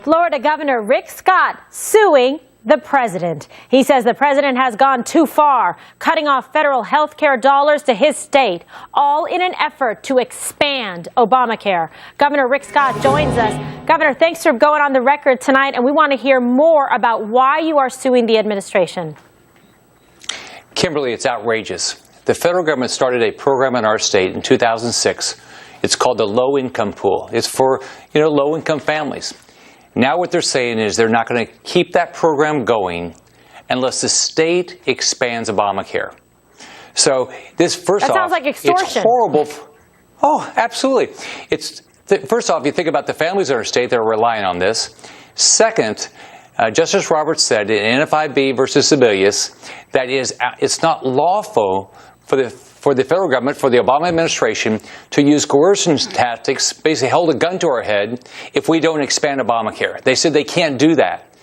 Florida Governor Rick Scott suing the president. He says the president has gone too far, cutting off federal health care dollars to his state, all in an effort to expand Obamacare. Governor Rick Scott joins us. Governor, thanks for going on the record tonight, and we want to hear more about why you are suing the administration. Kimberly, it's outrageous. The federal government started a program in our state in 2006. It's called the Low Income Pool. It's for, low-income families. Now what they're saying is they're not going to keep that program going unless the state expands Obamacare. So this, first off, sounds like extortion. It's horrible. Oh, absolutely. First off, you think about the families in our state that are relying on this. Second, Justice Roberts said in NFIB versus Sebelius that it's not lawful for the federal government, for the Obama administration, to use coercion tactics, basically hold a gun to our head, if we don't expand Obamacare. They said they can't do that.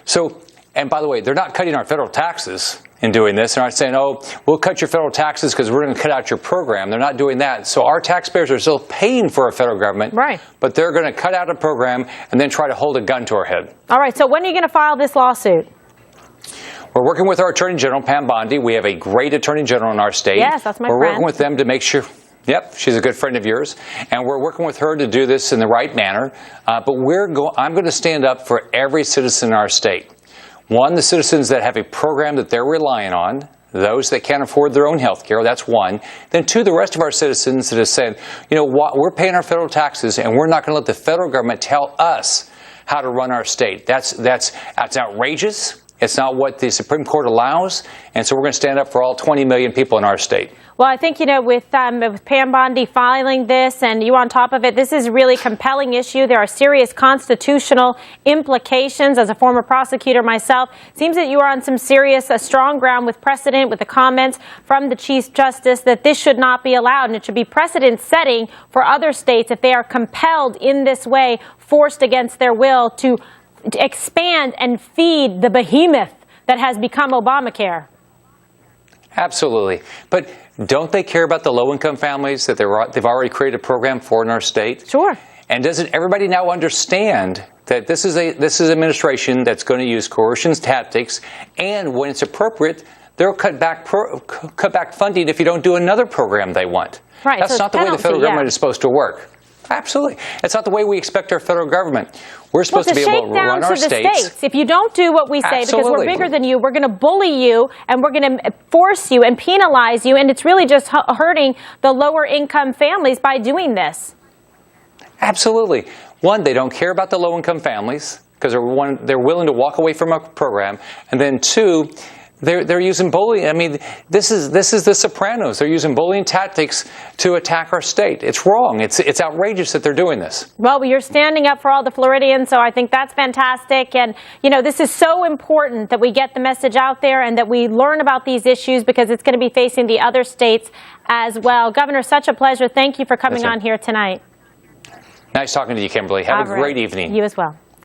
So, and by the way, they're not cutting our federal taxes in doing this. They're not saying, oh, we'll cut your federal taxes because we're going to cut out your program. They're not doing that. So our taxpayers are still paying for our federal government. Right. But they're going to cut out a program and then try to hold a gun to our head. All right. So when are you going to file this lawsuit? We're working with our Attorney General, Pam Bondi. We have a great Attorney General in our state. Yes, that's my friend. We're working with them to make sure. Yep, she's a good friend of yours. And we're working with her to do this in the right manner. But I'm going to stand up for every citizen in our state. One, the citizens that have a program that they're relying on, those that can't afford their own health care, that's one. Then two, the rest of our citizens that have said, we're paying our federal taxes and we're not going to let the federal government tell us how to run our state. That's outrageous. It's not what the Supreme Court allows, and so we're going to stand up for all 20 million people in our state. Well, I think, with Pam Bondi filing this and you on top of it, this is a really compelling issue. There are serious constitutional implications. As a former prosecutor myself, it seems that you are on some serious, strong ground with precedent, with the comments from the Chief Justice that this should not be allowed, and it should be precedent-setting for other states if they are compelled in this way, forced against their will to expand and feed the behemoth that has become Obamacare. Absolutely. But don't they care about the low-income families that they've already created a program for in our state? Sure. And doesn't everybody now understand that this is an administration that's going to use coercion tactics, and when it's appropriate, they'll cut back funding if you don't do another program they want. Right. That's so not the way the federal government is supposed to work. Absolutely. It's not the way we expect our federal government. We're supposed to be able to run our states. If you don't do what we say, because we're bigger than you, we're going to bully you and we're going to force you and penalize you. And it's really just hurting the lower income families by doing this. Absolutely. One, they don't care about the low income families because they're willing to walk away from a program. And then two, they're using bullying. I mean, this is the Sopranos. They're using bullying tactics to attack our state. It's wrong. It's outrageous that they're doing this. Well, you're standing up for all the Floridians, so I think that's fantastic. And, this is so important that we get the message out there and that we learn about these issues because it's going to be facing the other states as well. Governor, such a pleasure. Thank you for coming on here tonight. Nice talking to you, Kimberly. Have a great evening. You as well.